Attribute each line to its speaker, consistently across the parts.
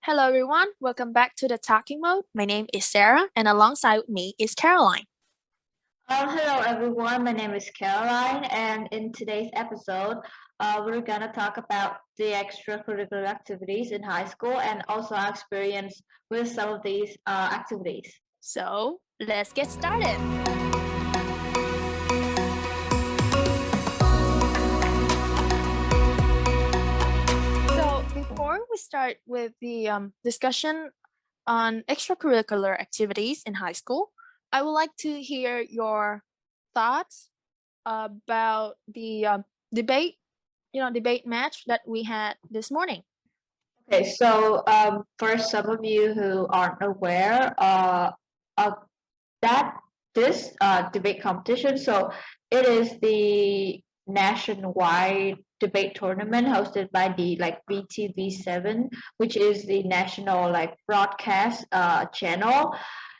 Speaker 1: Hello, everyone. Welcome back to the Talking Mode. My name is Sarah, and alongside with me is Caroline.
Speaker 2: Hello everyone, my name is Caroline, and in today's episode, we're gonna talk about the extracurricular activities in high school and also our experience with some of these activities.
Speaker 1: So, let's get started. So, before we start with the discussion on extracurricular activities in high school, I would like to hear your thoughts about the debate match that we had this morning.
Speaker 2: Okay, so for some of you who aren't aware of that this debate competition, so it is the nationwide debate tournament hosted by the BTV7, which is the national broadcast channel.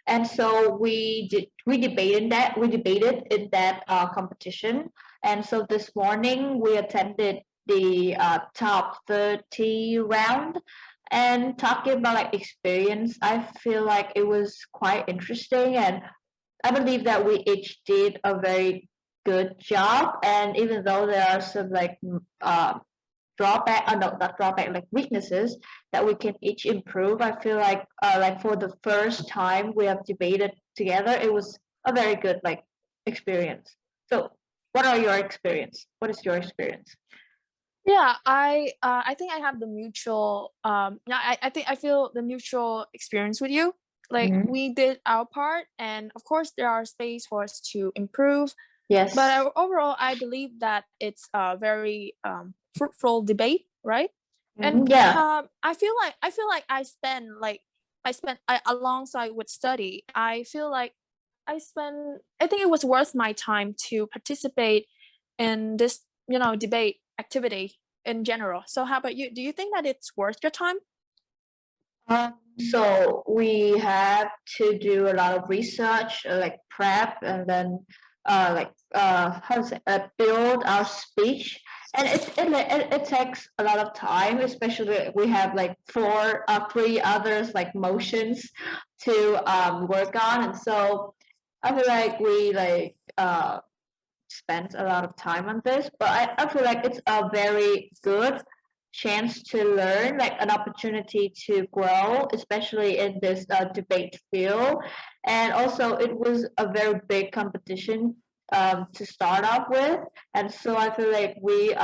Speaker 2: And so we debated in that competition. And so this morning we attended the top 30 round, and talking about experience, I feel like it was quite interesting, and I believe that we each did a very good job. And even though there are some drawback, no, not drawback, weaknesses that we can each improve, I feel like for the first time we have debated together, it was a very good experience. So what are your experience? What is your experience?
Speaker 1: Yeah, I think I have the mutual I feel the mutual experience with you. Like
Speaker 2: Mhm.
Speaker 1: we did our part, and of course there are space for us to improve.
Speaker 2: Yes.
Speaker 1: But overall, I believe that it's a very fruitful debate, right? And
Speaker 2: Yeah.
Speaker 1: I feel like I spent alongside with study. I feel like I think it was worth my time to participate in this debate activity in general. So how about you? Do you think that it's worth your time?
Speaker 2: So we have to do a lot of research, like prep, and then how to say, build our speech. And it takes a lot of time, especially we have three others motions to work on, and so I feel like we spent a lot of time on this, but I feel like it's a very good chance to learn, like an opportunity to grow, especially in this debate field. And also, it was a very big competition to start off with, and so I feel like we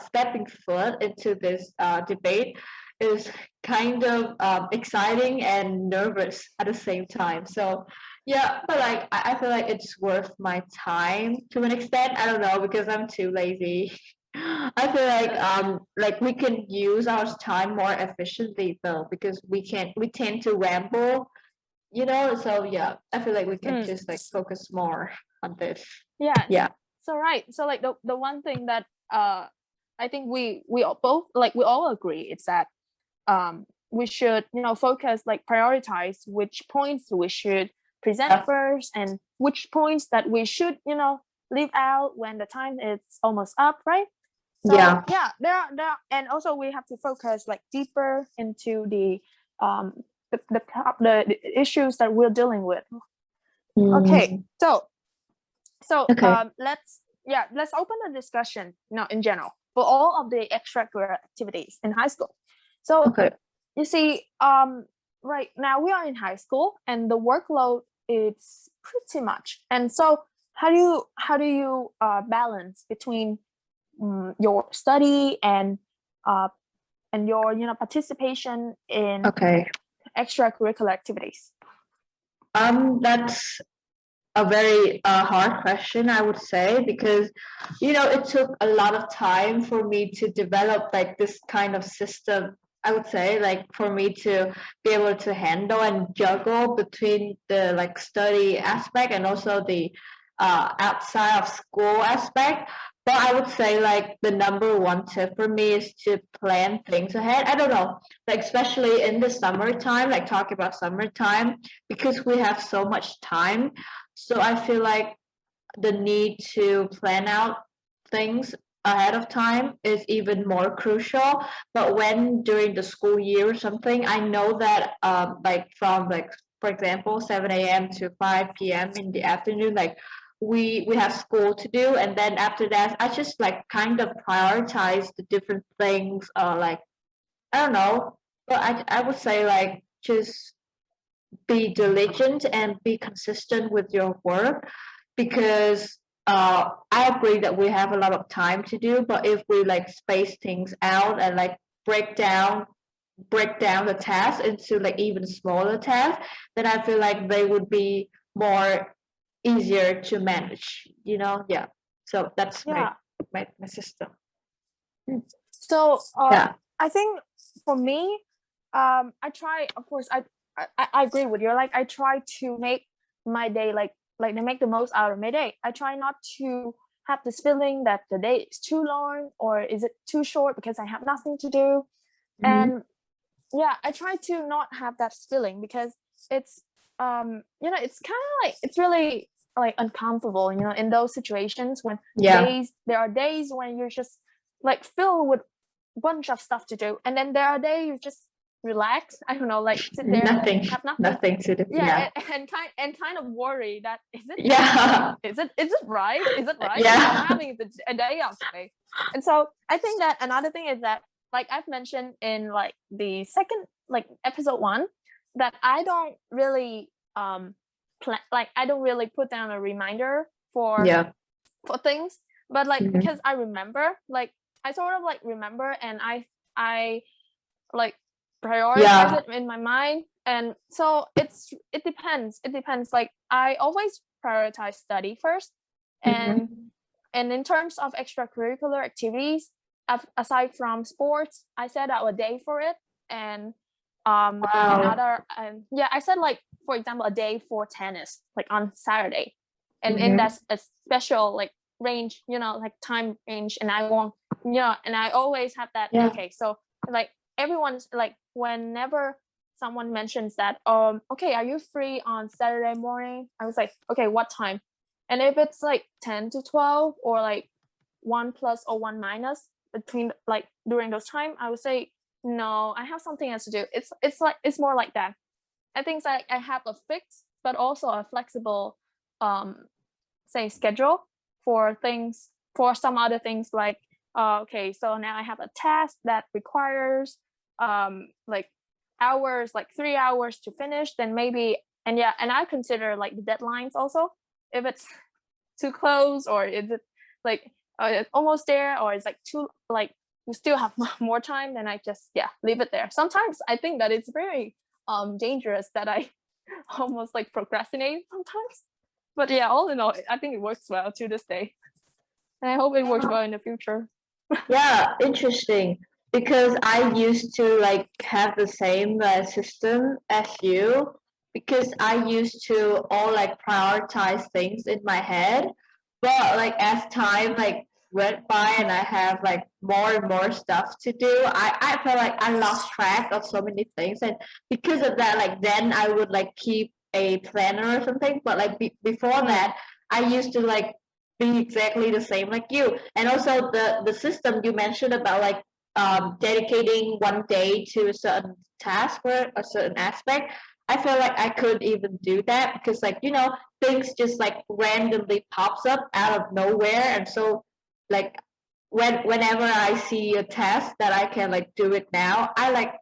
Speaker 2: stepping foot into this debate is kind of exciting and nervous at the same time. So yeah, but I feel like it's worth my time to an extent. I don't know because I'm too lazy. I feel like we can use our time more efficiently though, because we tend to ramble, so yeah, I feel like we can just focus more on this.
Speaker 1: Yeah.
Speaker 2: Yeah.
Speaker 1: So right. So like the one thing that I think we all both we all agree is that we should focus, prioritize which points we should present first, and which points that we should leave out when the time is almost up, right? So yeah, there are, and also we have to focus deeper into the the issues that we're dealing with. Okay, so
Speaker 2: Okay.
Speaker 1: let's open the discussion in general for all of the extracurricular activities in high school. So
Speaker 2: Okay.
Speaker 1: you see, right now we are in high school and the workload is pretty much. And so how do you balance between your study and your participation in
Speaker 2: Okay.
Speaker 1: extracurricular activities?
Speaker 2: That's a very hard question, I would say, because it took a lot of time for me to develop this kind of system. I would say, for me to be able to handle and juggle between the study aspect and also the outside of school aspect. But I would say the number one tip for me is to plan things ahead. I don't know, especially in the summertime, talk about summertime, because we have so much time. So I feel like the need to plan out things ahead of time is even more crucial. But when during the school year or something, I know that like from like for example 7 a.m. to 5 p.m. in the afternoon, like we have school to do, and then after that I just like kind of prioritize the different things, like I don't know, but I would say like just be diligent and be consistent with your work, because I agree that we have a lot of time to do, but if we like space things out and like break down the task into like even smaller tasks, then I feel like they would be more easier to manage, you know? Yeah. So that's
Speaker 1: Yeah.
Speaker 2: my system.
Speaker 1: So
Speaker 2: Yeah.
Speaker 1: I think for me, I try, of course, I agree with you. Like I try to make my day to make the most out of my day. I try not to have this feeling that the day is too long or is it too short because I have nothing to do. And yeah, I try to not have that feeling, because it's it's kind of like, it's really like uncomfortable, in those situations when there are days when you're just like filled with bunch of stuff to do, and then there are days you just relax, I don't know, like sit there, have
Speaker 2: nothing to do.
Speaker 1: And kind of worry that is it right,
Speaker 2: Yeah.
Speaker 1: having a day off today. And so I think that another thing is that, like I've mentioned in like the second like episode 1, that I don't really I don't really put down a reminder for things, but like because I remember, like I sort of like remember, and I like prioritize it in my mind. And so it depends, like I always prioritize study first, and in terms of extracurricular activities, aside from sports, I set out a day for it. And I said, like, for example, a day for tennis, like on Saturday, and in that's a special like range, like time range, and I want, and I always have that. Okay, so like everyone's like, whenever someone mentions that, okay, are you free on Saturday morning, I was like, okay, what time? And if it's like 10 to 12 or like 1 plus or 1 minus between, like during those time, I would say no, I have something else to do. It's more like that. I think that I have a fixed but also a flexible say schedule for things, for some other things, like okay, so now I have a task that requires like hours, like 3 hours to finish, then maybe, and I consider like the deadlines also, if it's too close, or is it like it's almost there, or it's like too, like we still have more time, then I just leave it there. Sometimes I think that it's very dangerous that I almost like procrastinate sometimes, but all in all, I think it works well to this day, and I hope it works well in the future.
Speaker 2: Interesting, because I used to like have the same system as you, because I used to all like prioritize things in my head, but like as time like went by and I have like more and more stuff to do, I felt like I lost track of so many things, and because of that, like then I would like keep a planner or something, but like before that I used to like be exactly the same like you. And also the system you mentioned about like dedicating one day to a certain task or a certain aspect, I feel like I could even do that, because like things just like randomly pops up out of nowhere, and so like whenever I see a task that I can like do it now, I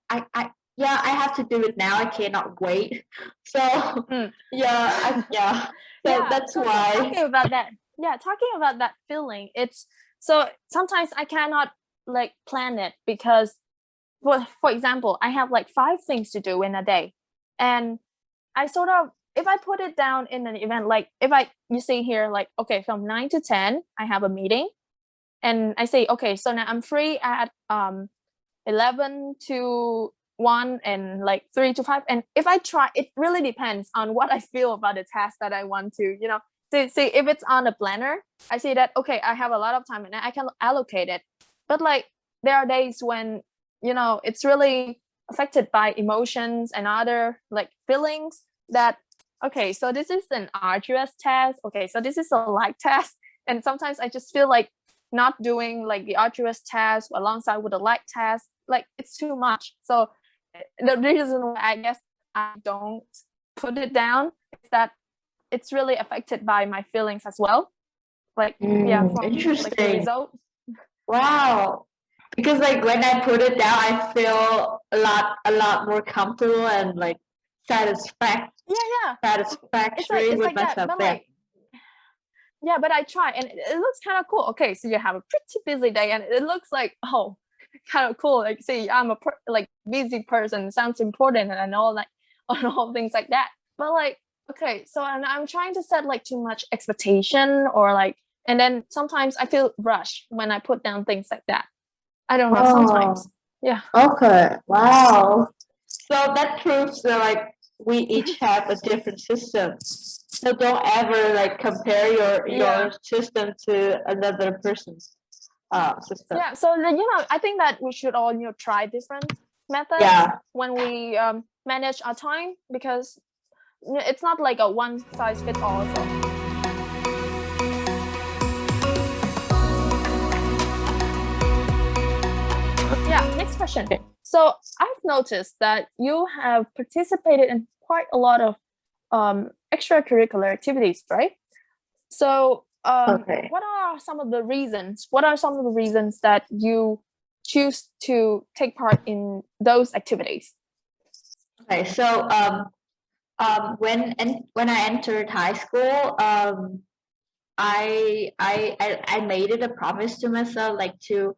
Speaker 2: have to do it now, I cannot wait. So so that's why.
Speaker 1: Talking about that feeling, it's so sometimes I cannot like plan it, because for example, I have like 5 things to do in a day, and I sort of, if I put it down in an event, like if you see here, like, okay, from 9 to 10 I have a meeting, and I say, okay, so now I'm free at 11 to 1 and like 3 to 5, and if I try, it really depends on what I feel about the task that I want to, see if it's on a planner, I see that, okay, I have a lot of time and I can allocate it. But like there are days when it's really affected by emotions and other like feelings, that okay, so this is an arduous task, okay, so this is a light task, and sometimes I just feel like not doing like the arduous task alongside with the light task, like it's too much. So the reason why I guess I don't put it down is that it's really affected by my feelings as well. Like yeah, from like the
Speaker 2: Interesting.
Speaker 1: result.
Speaker 2: Wow. Because like when I put it down, I feel a lot more comfortable and like satisfactory
Speaker 1: It's
Speaker 2: with
Speaker 1: like that,
Speaker 2: myself
Speaker 1: but
Speaker 2: there.
Speaker 1: like yeah, but I try and it looks kind of cool. Okay, so you have a pretty busy day and it looks like, oh, kind of cool. Like, see, I'm a like busy person, sounds important and all like and all things like that. But like, okay, so and I'm trying to set like too much expectation or like, and then sometimes I feel rushed when I put down things like that. I don't know, sometimes. Yeah.
Speaker 2: Okay. Wow. So that proves that like we each have a different system. So don't ever like compare your system to another person's system.
Speaker 1: Yeah, so I think that we should all try different methods when we manage our time, because it's not like a one size fits all. So yeah, next question. So I've noticed that you have participated in quite a lot of extracurricular activities, right? So what are some of the reasons? What are some of the reasons that you choose to take part in those activities?
Speaker 2: Okay, so when I entered high school, I made it a promise to myself like to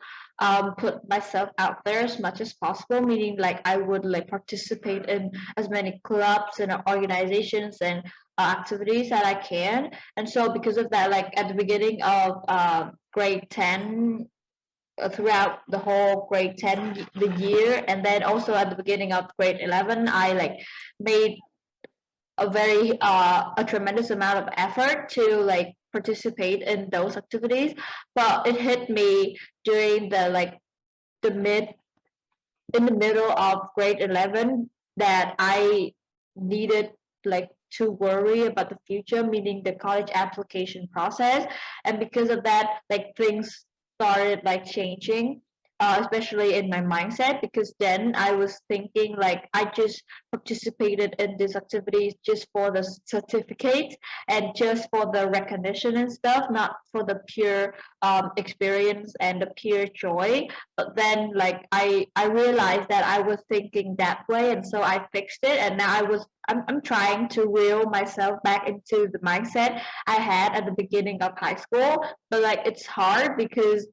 Speaker 2: put myself out there as much as possible, meaning like I would like participate in as many clubs and organizations and activities that I can. And so because of that, like at the beginning of grade 10, throughout the whole grade 10 the year, and then also at the beginning of grade 11, I like made a tremendous amount of effort to like participate in those activities. But it hit me during the like the middle of grade 11 that I needed like to worry about the future, meaning the college application process. And because of that, like things started like changing, especially in my mindset, because then I was thinking like I just participated in these activities just for the certificate and just for the recognition and stuff, not for the pure experience and the pure joy. But then like I realized that I was thinking that way, and so I fixed it, and now I'm trying to reel myself back into the mindset I had at the beginning of high school. But like it's hard because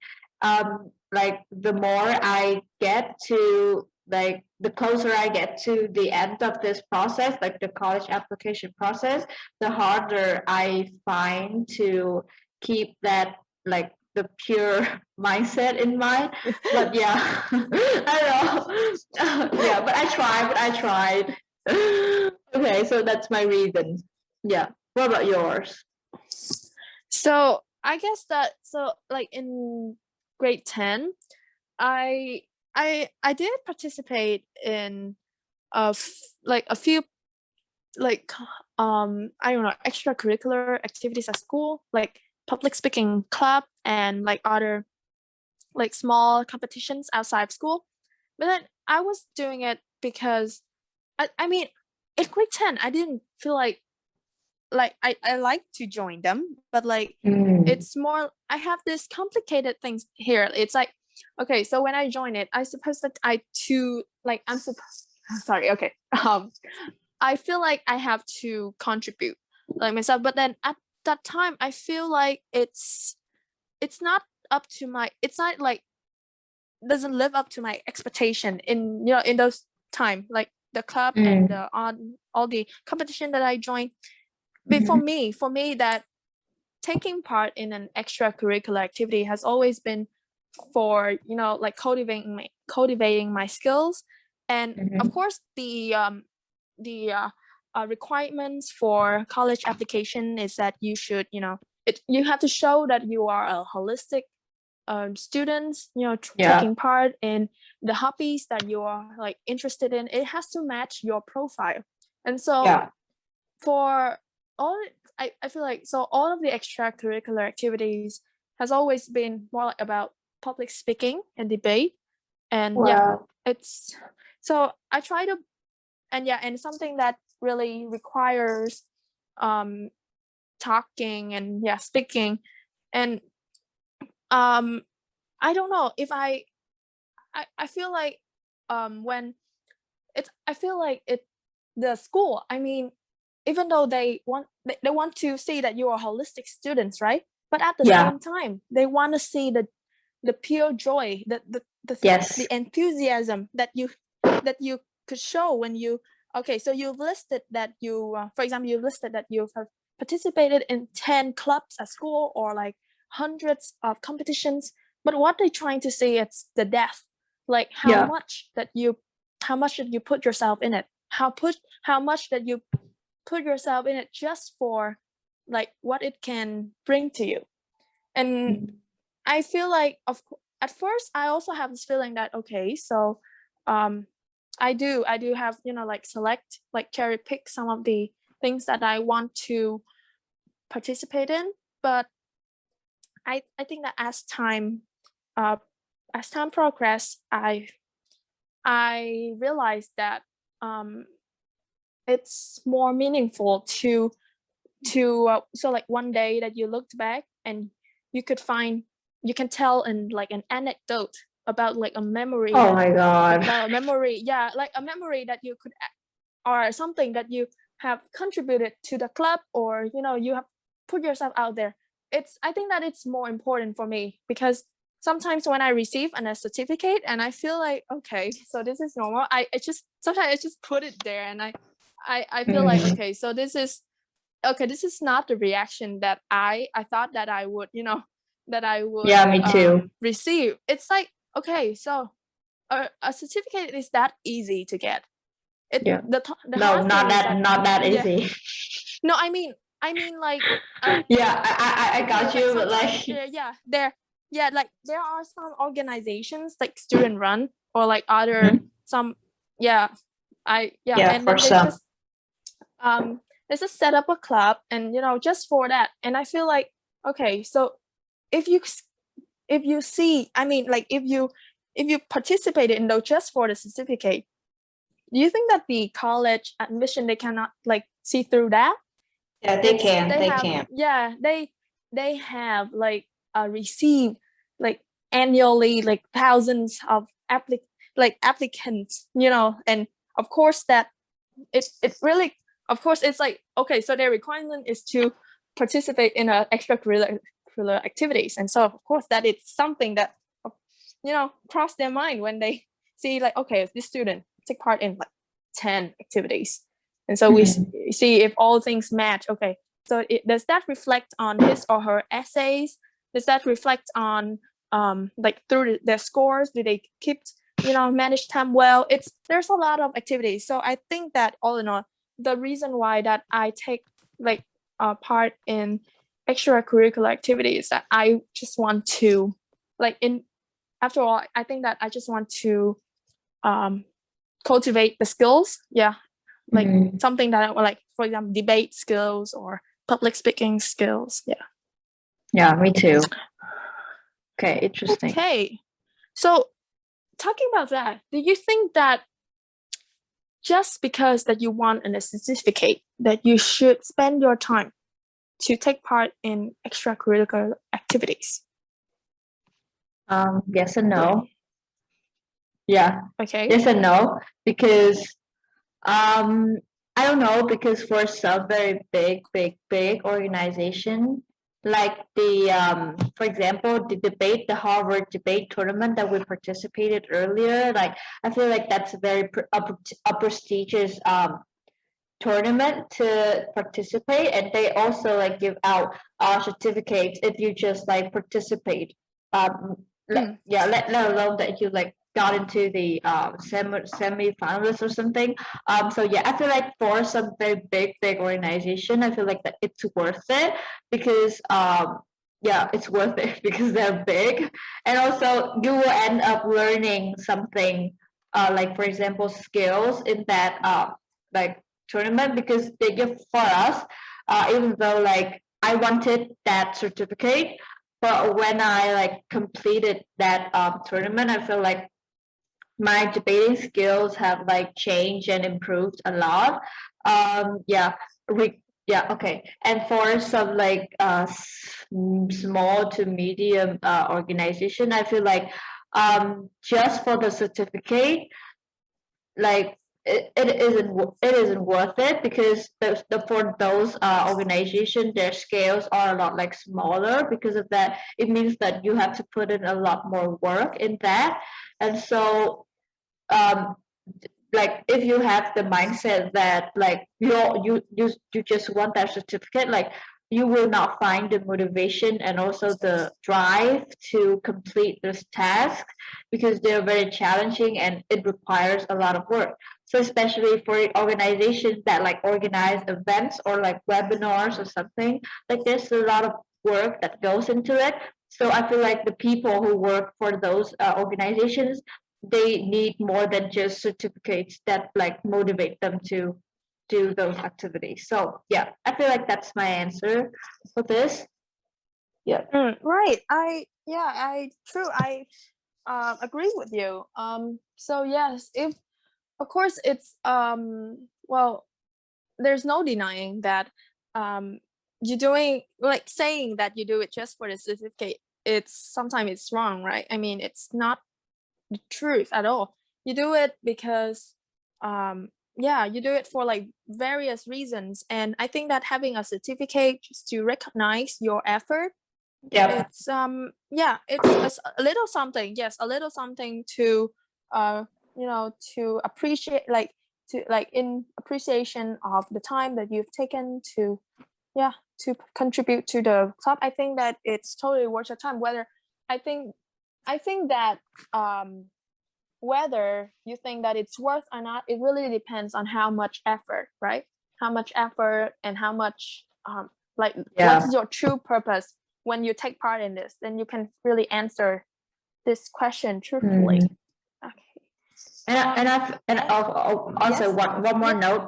Speaker 2: like the more I get to like the closer I get to the end of this process, like the college application process, the harder I find to keep that like the pure mindset in mind. But yeah, I don't know. Yeah, but I tried. Okay, so that's my reason. Yeah. What about yours?
Speaker 1: So I guess that, so like in grade 10, I did participate in like a few like I don't know, extracurricular activities at school, like public speaking club and like other like small competitions outside of school. But then I was doing it because I mean, in grade 10 I didn't feel like I like to join them, but like it's more, I have this complicated things here. It's like, okay, so when I join it, I suppose that I'm supposed sorry, okay. I feel like I have to contribute like myself, but then at that time I feel like it's not up to my, it's not like, doesn't live up to my expectation in in those time, like the club and the on all the competition that I joined. But for me that taking part in an extracurricular activity has always been for like cultivating my skills. And of course the requirements for college application is that you should you have to show that you are a holistic student, taking part in the hobbies that you are like interested in. It has to match your profile. And so for all, I feel like, so all of the extracurricular activities has always been more like about public speaking and debate. And yeah,
Speaker 2: Wow.
Speaker 1: it's so I try to, and yeah, and something that really requires talking and yeah, speaking. And I don't know if I feel like when it's I feel like it the school, I mean, even though they want to see that you are holistic students, right? But at the
Speaker 2: Yeah.
Speaker 1: same time, they want to see the pure joy,
Speaker 2: Yes.
Speaker 1: the enthusiasm that you could show when you, okay, so you've listed that you for example, you've listed that you have participated in 10 clubs at school, or like hundreds of competitions. But what they're trying to say, it's the depth, like
Speaker 2: Yeah.
Speaker 1: how much did you put yourself in it, how much that you put yourself in it just for like what it can bring to you. And I feel like at first I also have this feeling that, okay, so I do have, like select, like cherry pick some of the things that I want to participate in. But I think that as time progressed, I realized that it's more meaningful to so like one day that you looked back and you can tell in like an anecdote about like a memory
Speaker 2: Oh my God.
Speaker 1: about a memory, yeah, like a memory that you could or something that you have contributed to the club, or you have put yourself out there. I think that it's more important for me, because sometimes when I receive a certificate and I feel like, okay, so this is normal, I just sometimes I just put it there, and I feel like, okay, so this is not the reaction that I thought that I would, that I would
Speaker 2: Yeah, me too.
Speaker 1: receive. It's like, okay, so a certificate is that easy to get.
Speaker 2: Yeah.
Speaker 1: The
Speaker 2: No,
Speaker 1: hard thing is that,
Speaker 2: not that
Speaker 1: yeah,
Speaker 2: easy.
Speaker 1: no, I mean like
Speaker 2: Yeah, I got
Speaker 1: like
Speaker 2: you, but
Speaker 1: sometimes
Speaker 2: like
Speaker 1: like there are some organizations like student run, or like other some, yeah,
Speaker 2: yeah,
Speaker 1: and
Speaker 2: for
Speaker 1: then
Speaker 2: some.
Speaker 1: they just set up a club, and just for that. And I feel like, okay, so if you see, I mean, like if you participated in those just for the certificate, do you think that the college admission, they cannot like see through that?
Speaker 2: Yeah, they can.
Speaker 1: They
Speaker 2: They
Speaker 1: have,
Speaker 2: can.
Speaker 1: yeah, they have like received like annually like thousands of applicants, and of course that it really, of course it's like, okay, so their requirement is to participate in extracurricular activities, and so of course that it's something that cross their mind when they see like, okay, this student take part in like 10 activities, and so we see if all things match. Okay, so does that reflect on his or her essays? Does that reflect on like through their scores? Do they keep manage time well? There's a lot of activities. So I think that all in all, the reason why that I take like part in extracurricular activities, that I just want to like after all, I think that I just want to cultivate the skills. Yeah, like something that I like, for example, debate skills or public speaking skills. Yeah.
Speaker 2: Yeah, me too. Okay, interesting.
Speaker 1: Okay, so talking about that, do you think that just because that you want a certificate, that you should spend your time to take part in extracurricular activities?
Speaker 2: Yes and no. Yeah.
Speaker 1: Okay.
Speaker 2: Yes and no, because I don't know, because for some very big organization, like for example, the Harvard debate tournament that we participated earlier, like I feel like that's a very a prestigious tournament to participate, and they also like give out certificates if you just like participate. Let alone that you like got into the semi-finalists or something. So yeah, I feel like for some very big organization, I feel like that it's worth it, because yeah, it's worth it because they're big, and also you will end up learning something, like for example skills in that like tournament, because they give for us, even though like I wanted that certificate, but when I like completed that tournament, I feel like my debating skills have like changed and improved a lot. Yeah, yeah, okay. And for some like small to medium organization, I feel like just for the certificate, like it isn't worth it, because the for those organization, their scales are a lot like smaller. Because of that, it means that you have to put in a lot more work in that. And so um like if you have the mindset that like you just want that certificate, like you will not find the motivation and also the drive to complete this task, because they're very challenging and it requires a lot of work. So especially for organizations that like organize events or like webinars or something, like there's a lot of work that goes into it. So I feel like the people who work for those organizations, they need more than just certificates that like motivate them to do those activities. So yeah, I feel like that's my answer for this. Yeah.
Speaker 1: Right. I agree with you. So yes, if of course it's well, there's no denying that you're doing, like, saying that you do it just for the certificate, it's sometimes it's wrong, right? I mean, it's not the truth at all. You do it because yeah, you do it for like various reasons, and I think that having a certificate just to recognize your effort,
Speaker 2: Yeah.
Speaker 1: it's yeah, it's a little something, yes, a little something to uh to appreciate, like to like in appreciation of the time that you've taken to, yeah, to contribute to the club. I think that it's totally worth your time. Whether I think I think that whether you think that it's worth or not, it really depends on how much effort, right? How much effort and how much like
Speaker 2: Yeah.
Speaker 1: what's your true purpose when you take part in this, then you can really answer this question truthfully. Okay.
Speaker 2: Also
Speaker 1: Yes.
Speaker 2: one more
Speaker 1: Yeah.
Speaker 2: note,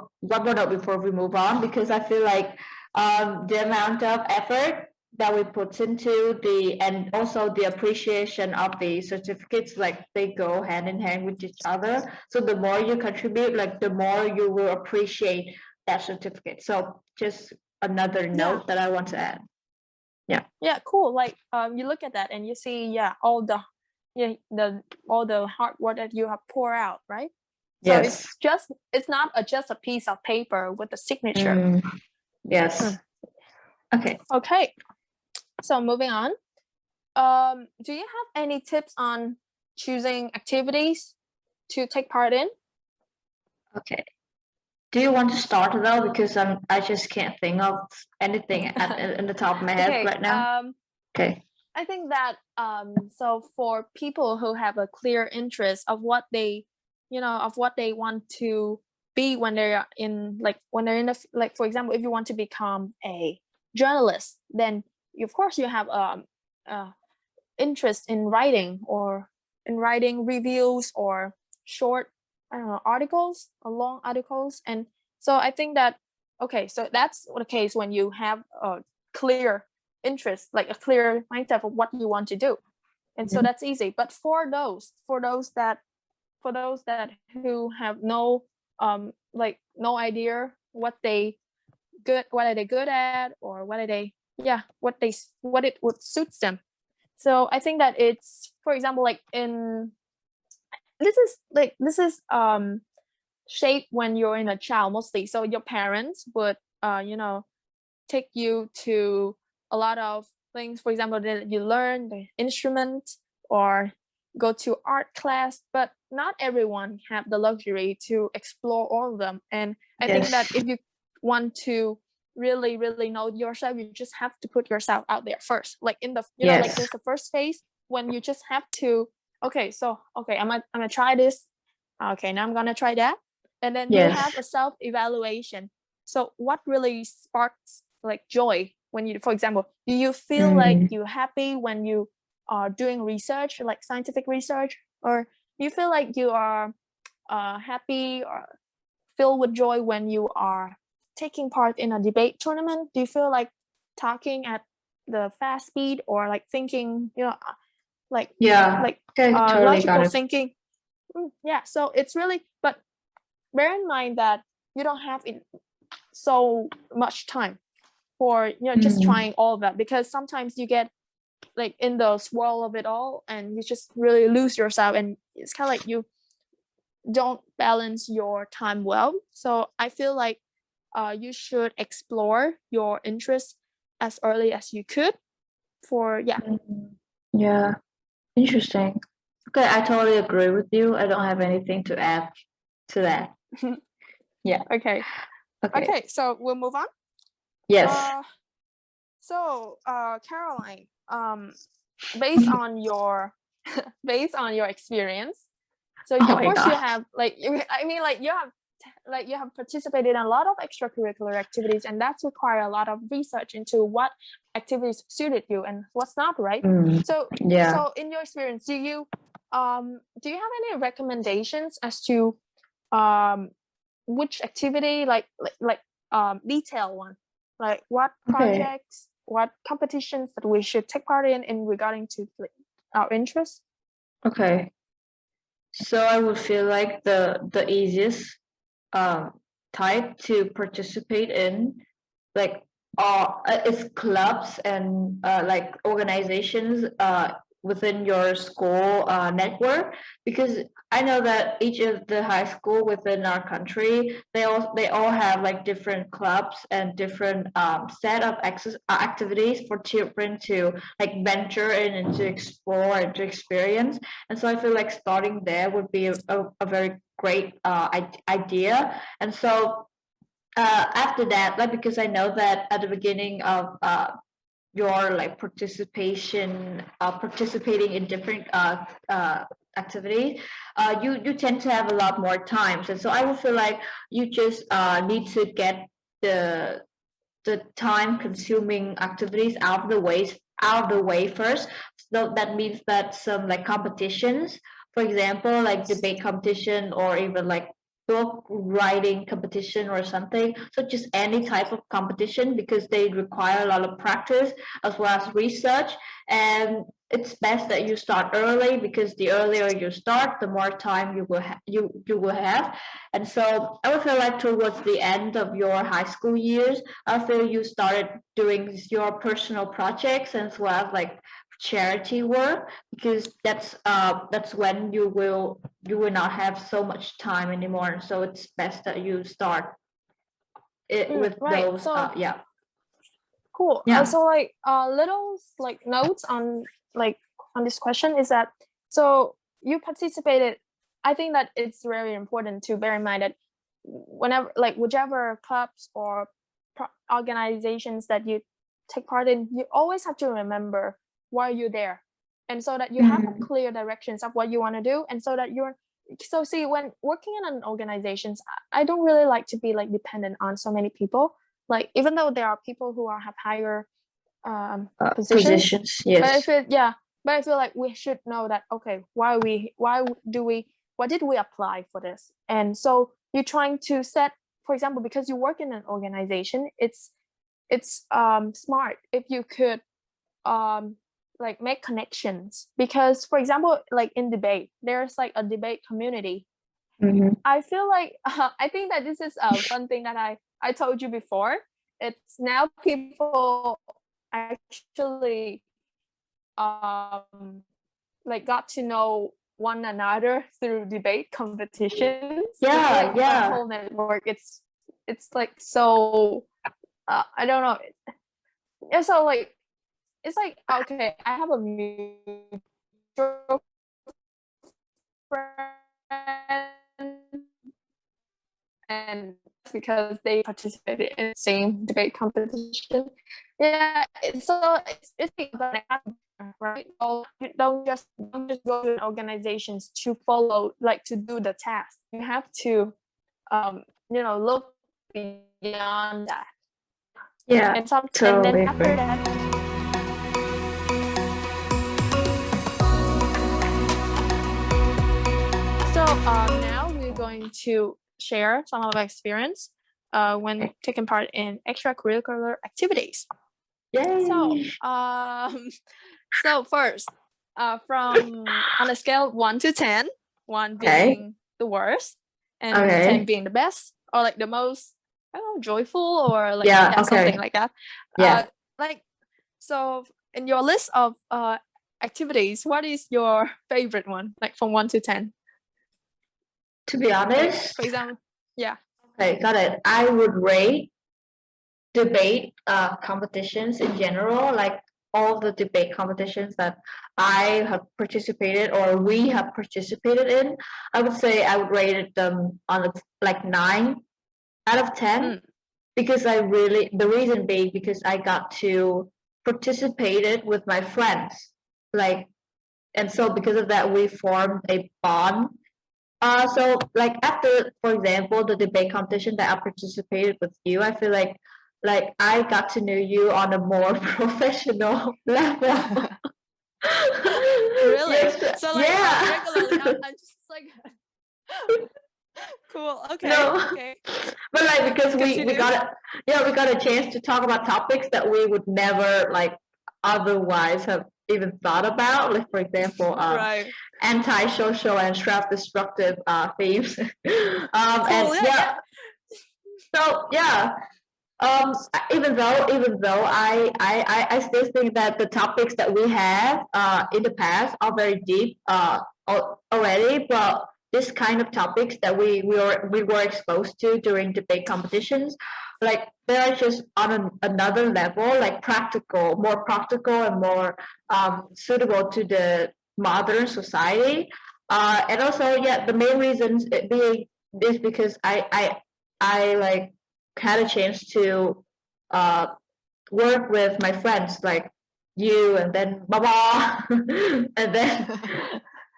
Speaker 2: before we move on, because I feel like the amount of effort that we put into the, and also the appreciation of the certificates, like they go hand in hand with each other. So the more you contribute, like the more you will appreciate that certificate. So just another note that I want to add.
Speaker 1: Yeah, cool. Like you look at that and you see, yeah, all the all the hard work that you have poured out, right? So
Speaker 2: Yes.
Speaker 1: it's not just a piece of paper with a signature.
Speaker 2: Yes. Okay.
Speaker 1: Okay. So moving on. Do you have any tips on choosing activities to take part in?
Speaker 2: Okay. Do you want to start though? Because I just can't think of anything in the top of my head
Speaker 1: Okay.
Speaker 2: right now. Okay.
Speaker 1: I think that so for people who have a clear interest of what they, of what they want to be when they're in, like when they're in the, like for example, if you want to become a journalist, then of course you have interest in writing, or in writing reviews or short, I don't know, articles or long articles. And so I think that, okay, so that's the case when you have a clear interest, like a clear mindset of what you want to do. And so that's easy. But for those that who have no like no idea what are they good at, or what are they, yeah, what it would suits them. So I think that it's, for example, like in this is shaped when you're in a child mostly. So your parents would take you to a lot of things, for example, that you learn the instrument or go to art class, but not everyone have the luxury to explore all of them. And I think that if you want to really really know yourself, you just have to put yourself out there first, like in the like there's the first phase when you just have to, okay, so okay, I'm gonna try this, okay, now I'm gonna try that, and then you have a self evaluation. So what really sparks like joy when you, for example, do you feel like you're happy when you are doing research, like scientific research, or do you feel like you are happy or filled with joy when you are taking part in a debate tournament? Do you feel like talking at the fast speed or like thinking, like
Speaker 2: Yeah.
Speaker 1: like
Speaker 2: Okay, totally got
Speaker 1: logical
Speaker 2: it.
Speaker 1: thinking. Yeah, so it's really, but bear in mind that you don't have so much time for just trying all of that, because sometimes you get like in the swirl of it all and you just really lose yourself, and it's kind of like you don't balance your time well. So I feel like you should explore your interests as early as you could for
Speaker 2: Yeah, interesting. Okay, I totally agree with you. I don't have anything to add to that. Yeah.
Speaker 1: Okay, so we'll move on.
Speaker 2: Yes.
Speaker 1: So Caroline, based on your experience, so
Speaker 2: Oh
Speaker 1: of
Speaker 2: my
Speaker 1: course you
Speaker 2: God.
Speaker 1: have you have participated in a lot of extracurricular activities, and that's require a lot of research into what activities suited you and what's not, right? So
Speaker 2: Yeah.
Speaker 1: in your experience, do you have any recommendations as to which activity, detail one, like what
Speaker 2: Okay.
Speaker 1: projects, what competitions that we should take part in regarding to our interests?
Speaker 2: Okay. So I would feel like the easiest type to participate in, like is clubs and like organizations within your school network, because I know that each of the high school within our country, they all have like different clubs and different set of activities for children to like venture in and to explore and to experience. And so I feel like starting there would be a very great idea. And so after that, like, because I know that at the beginning of your like participating in different activities, you tend to have a lot more time. So I would feel like you just need to get the time consuming activities out of the way first. So that means that some like competitions, for example, like debate competition or even like book writing competition or something. So just any type of competition, because they require a lot of practice as well as research. And it's best that you start early, because the earlier you start, the more time you will have. And so I would feel like towards the end of your high school years, I feel you started doing your personal projects as well as like charity work, because that's when you will not have so much time anymore. So it's best that you start it with
Speaker 1: Right,
Speaker 2: those
Speaker 1: so
Speaker 2: yeah.
Speaker 1: cool.
Speaker 2: Yeah.
Speaker 1: So like little like notes on this question is that, so you participated. I think that it's very important to bear in mind that whenever, like whichever clubs or organizations that you take part in, you always have to remember why you're there, and so that you have a clear directions of what you want to do, and so that you're, so see, when working in an organizations, I don't really like to be like dependent on so many people. Like even though there are people who have higher positions,
Speaker 2: Positions,
Speaker 1: but I
Speaker 2: yes.
Speaker 1: feel but I feel like we should know that, okay, why did we apply for this? And so you're trying to set, for example, because you work in an organization, it's smart if you could like make connections, because for example, like in debate, there's like a debate community. I feel like I think that this is a fun thing that I told you before. It's now people actually like got to know one another through debate competitions. It's like a whole network. It's like so I don't know. Yeah, so like it's like, okay, I have a mutual friend, and because they participated in the same debate competition. Yeah, it's about right. So you don't just go to organizations to follow, like to do the task. You have to look beyond that.
Speaker 2: Yeah,
Speaker 1: And then
Speaker 2: totally
Speaker 1: after
Speaker 2: agree.
Speaker 1: that, so now we're going to share some of our experience when taking part in extracurricular activities. So,
Speaker 2: Yay.
Speaker 1: so first, from on a scale of 1 to 10, 1
Speaker 2: Okay.
Speaker 1: being the worst and
Speaker 2: Okay.
Speaker 1: 10 being the best, or like the most, I don't know, joyful, or like
Speaker 2: Yeah,
Speaker 1: something
Speaker 2: okay.
Speaker 1: like that.
Speaker 2: Yeah.
Speaker 1: Like, so in your list of activities, what is your favorite one? Like from 1 to 10.
Speaker 2: To be
Speaker 1: Like,
Speaker 2: honest,
Speaker 1: for example, yeah.
Speaker 2: okay, got it. I would rate debate competitions in general, like all the debate competitions that I have participated or we have participated in. I would say I would rate them on like 9 out of 10
Speaker 1: Mm.
Speaker 2: because the reason being because I got to participate it with my friends, like, and so because of that we formed a bond. So like after, for example, the debate competition that I participated with you, I feel like I got to know you on a more professional level.
Speaker 1: Really?
Speaker 2: Yes,
Speaker 1: So like
Speaker 2: yeah.
Speaker 1: regularly, I'm just like cool. Okay,
Speaker 2: No,
Speaker 1: okay.
Speaker 2: but like because we
Speaker 1: Continue.
Speaker 2: got we got a chance to talk about topics that we would never like otherwise have even thought about. Like for example,
Speaker 1: Right.
Speaker 2: anti-social and self-destructive themes. And
Speaker 1: Cool. Yeah, yeah.
Speaker 2: yeah, so yeah. Even though I still think that the topics that we have in the past are very deep already, but this kind of topics that we were exposed to during debate competitions, like they're just on another level, like more practical and more suitable to the modern society. And also, yeah, the main reasons it being this because I like had a chance to uh, work with my friends like you and then Baba and then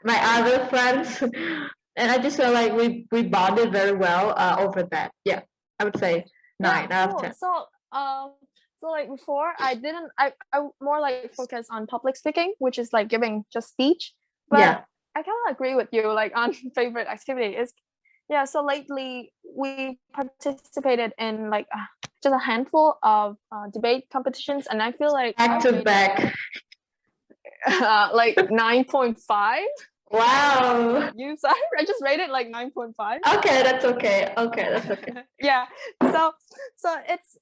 Speaker 2: my other friends, and I just feel like we bonded very well over that. Yeah, I would say
Speaker 1: Yeah,
Speaker 2: 9 out of 10.
Speaker 1: cool. So like before, I more like focus on public speaking, which is like giving just speech. But
Speaker 2: Yeah,
Speaker 1: I kind of agree with you, like on favorite activity is, yeah. So lately we participated in like just a handful of debate competitions, and I feel like
Speaker 2: back
Speaker 1: I
Speaker 2: to
Speaker 1: rated
Speaker 2: back.
Speaker 1: like 9.5.
Speaker 2: Wow.
Speaker 1: You sorry, I just rated like 9.5.
Speaker 2: Okay, that's okay. Okay, that's okay.
Speaker 1: Yeah, so it's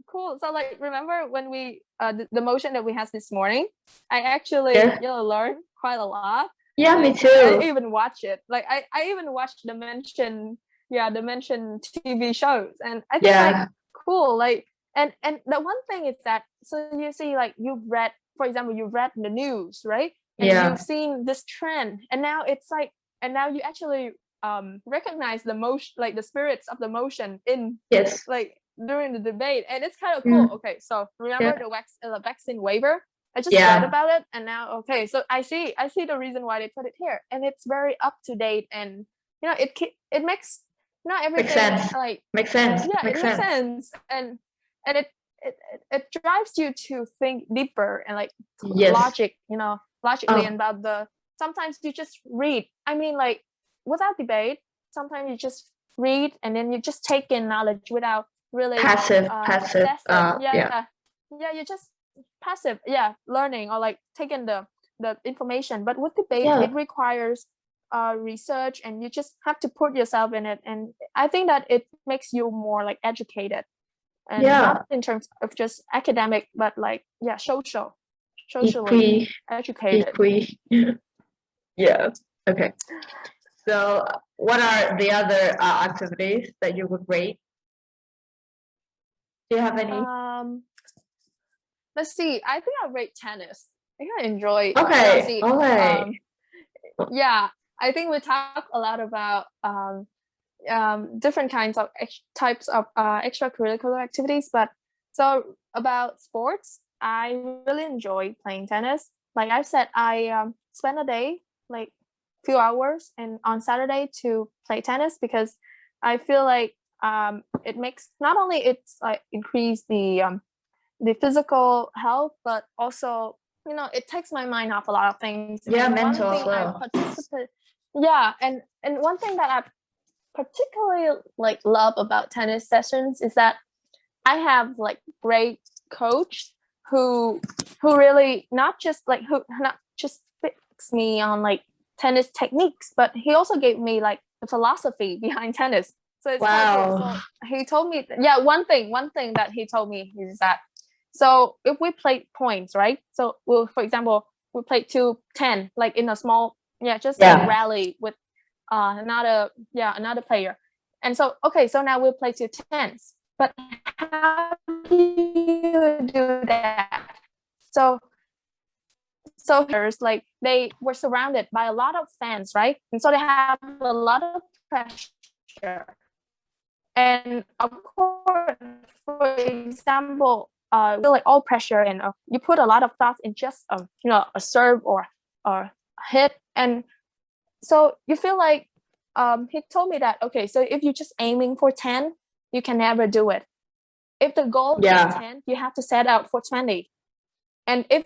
Speaker 1: cool. So like remember when we the motion that we had this morning, I actually
Speaker 2: Yeah.
Speaker 1: learned quite a lot.
Speaker 2: Yeah, me
Speaker 1: Like I
Speaker 2: too.
Speaker 1: even watch it, like I even watched the mention TV shows, and I think like
Speaker 2: Yeah,
Speaker 1: cool, like, and the one thing is that, so you see, like you've read, for example, you've read the news, right, and
Speaker 2: yeah,
Speaker 1: you've seen this trend, and now it's like, and now you actually recognize the motion, like the spirits of the motion in
Speaker 2: yes.
Speaker 1: like during the debate, and it's kind of cool.
Speaker 2: Mm,
Speaker 1: Okay, so
Speaker 2: yeah,
Speaker 1: remember the vaccine waiver, I just read
Speaker 2: yeah,
Speaker 1: about it, and now okay, so I see the reason why they put it here, and it's very up to date, and it makes not
Speaker 2: makes
Speaker 1: everything
Speaker 2: sense.
Speaker 1: like,
Speaker 2: Makes sense.
Speaker 1: yeah, it
Speaker 2: Makes
Speaker 1: makes
Speaker 2: sense.
Speaker 1: sense, and it drives you to think deeper and like
Speaker 2: Yes.
Speaker 1: logically,
Speaker 2: Oh,
Speaker 1: and about the, sometimes you just read, I mean, like without debate, sometimes you just read and then you just take in knowledge without really
Speaker 2: passive.
Speaker 1: assess it.
Speaker 2: Yeah,
Speaker 1: Yeah, you just passive, yeah, learning, or like taking the information. But with debate,
Speaker 2: yeah,
Speaker 1: it requires research, and you just have to put yourself in it, and I think that it makes you more like educated, and
Speaker 2: yeah.
Speaker 1: not in terms of just academic, but like, yeah, socially
Speaker 2: Equi,
Speaker 1: educated.
Speaker 2: equi. Yeah. Okay. So, what are the other activities that you would rate? Do you have any?
Speaker 1: um let's see, I think I rate tennis. I kind of enjoy,
Speaker 2: Okay.
Speaker 1: see,
Speaker 2: Okay.
Speaker 1: yeah, I think we talk a lot about different kinds of types of extracurricular activities. But so about sports, I really enjoy playing tennis. Like I said, I spend a day, like few hours, and on Saturday to play tennis, because I feel like it makes, not only it's like increase the physical health, but also, it takes my mind off a lot of things.
Speaker 2: Yeah,
Speaker 1: And one
Speaker 2: mental as
Speaker 1: thing I
Speaker 2: well.
Speaker 1: participate yeah and one thing that I particularly like love about tennis sessions is that I have like great coach who really not just fix me on like tennis techniques, but he also gave me like the philosophy behind tennis. So it's quite cool. So he told me, one thing that he told me is that, so if we play points, right? So for example, we play 2-10, like in a small, like rally with another player. And so, okay, so now we'll play 2-10s. But how do you do that? So here's like they were surrounded by a lot of fans, right? And so they have a lot of pressure. And of course, for example, feel like all pressure, and you put a lot of thoughts in just a serve or a hit, and so you feel like he told me that, okay, so if you're just aiming for 10, you can never do it. If the goal is 10, you have to set out for 20. And if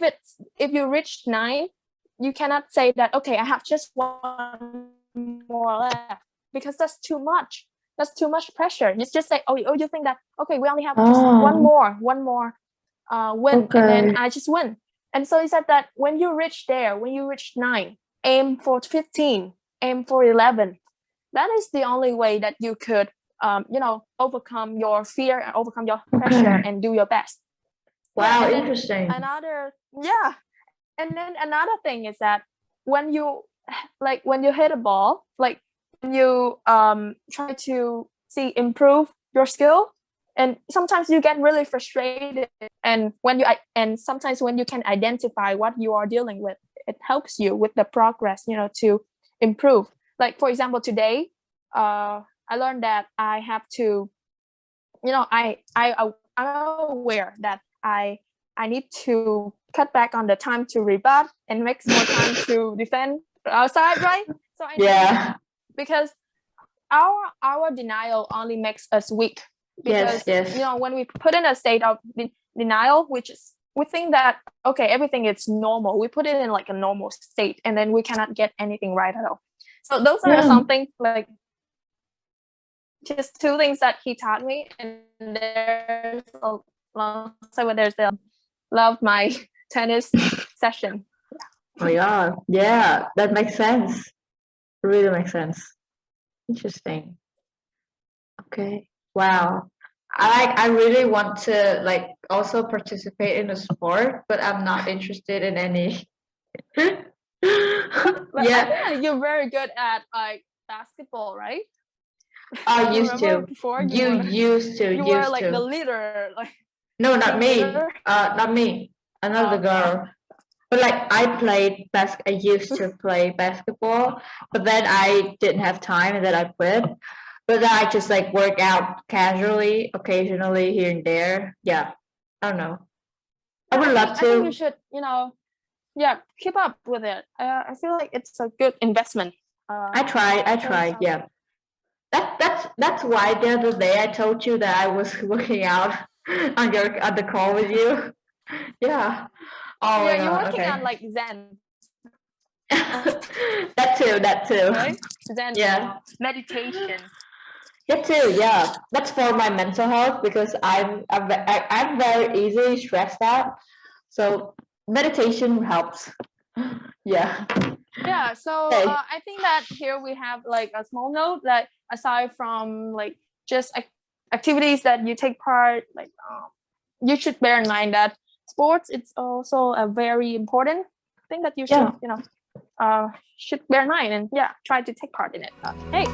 Speaker 1: you reach 9, you cannot say that, okay, I have just one more left, because that's too much. That's too much pressure. You just say, you think that, okay, we only have just one more win, and then I just win. And so he said that when you reach 9, aim for 15, aim for 11. That is the only way that you could, overcome your fear and overcome your pressure and do your best.
Speaker 2: Wow, interesting.
Speaker 1: And then another thing is that when you hit a ball, like when you try to improve your skill, and sometimes you get really frustrated, and sometimes when you can identify what you are dealing with, it helps you with the progress, to improve. Like for example, today I learned that I have to, I'm aware that I need to cut back on the time to rebut and make more time to defend outside, right? So I know because our denial only makes us weak. Because when we put in a state of denial, we think that, okay, everything is normal. We put it in like a normal state, and then we cannot get anything right at all. So those are something like just 2 things that he taught me. And there's a long time where there's the love my tennis session.
Speaker 2: Oh yeah, that makes sense. It really makes sense. Interesting. Okay. Wow. I really want to like also participate in a sport, but I'm not interested in any.
Speaker 1: But I think you're very good at like basketball, right?
Speaker 2: I used to.
Speaker 1: Before
Speaker 2: you used to.
Speaker 1: You were like the leader. Like
Speaker 2: no, not me. Not me. Another girl. But like I used to play basketball, but then I didn't have time, and then I quit. But then I just like work out casually, occasionally here and there. Yeah, I don't know. I would love to.
Speaker 1: I think you should, keep up with it. I feel like it's a good investment.
Speaker 2: I tried. Yeah. That's why the other day I told you that I was working out on the call with you. Yeah. Oh,
Speaker 1: yeah, you're working on like Zen.
Speaker 2: that too.
Speaker 1: Right? Zen. Meditation.
Speaker 2: That too. Yeah, that's for my mental health, because I'm very easily stressed out. So meditation helps. Yeah.
Speaker 1: Yeah. So I think that here we have like a small note that aside from like just activities that you take part, like you should bear in mind that sports, it's also a very important thing that you should should bear in mind, and try to take part in it. Hey.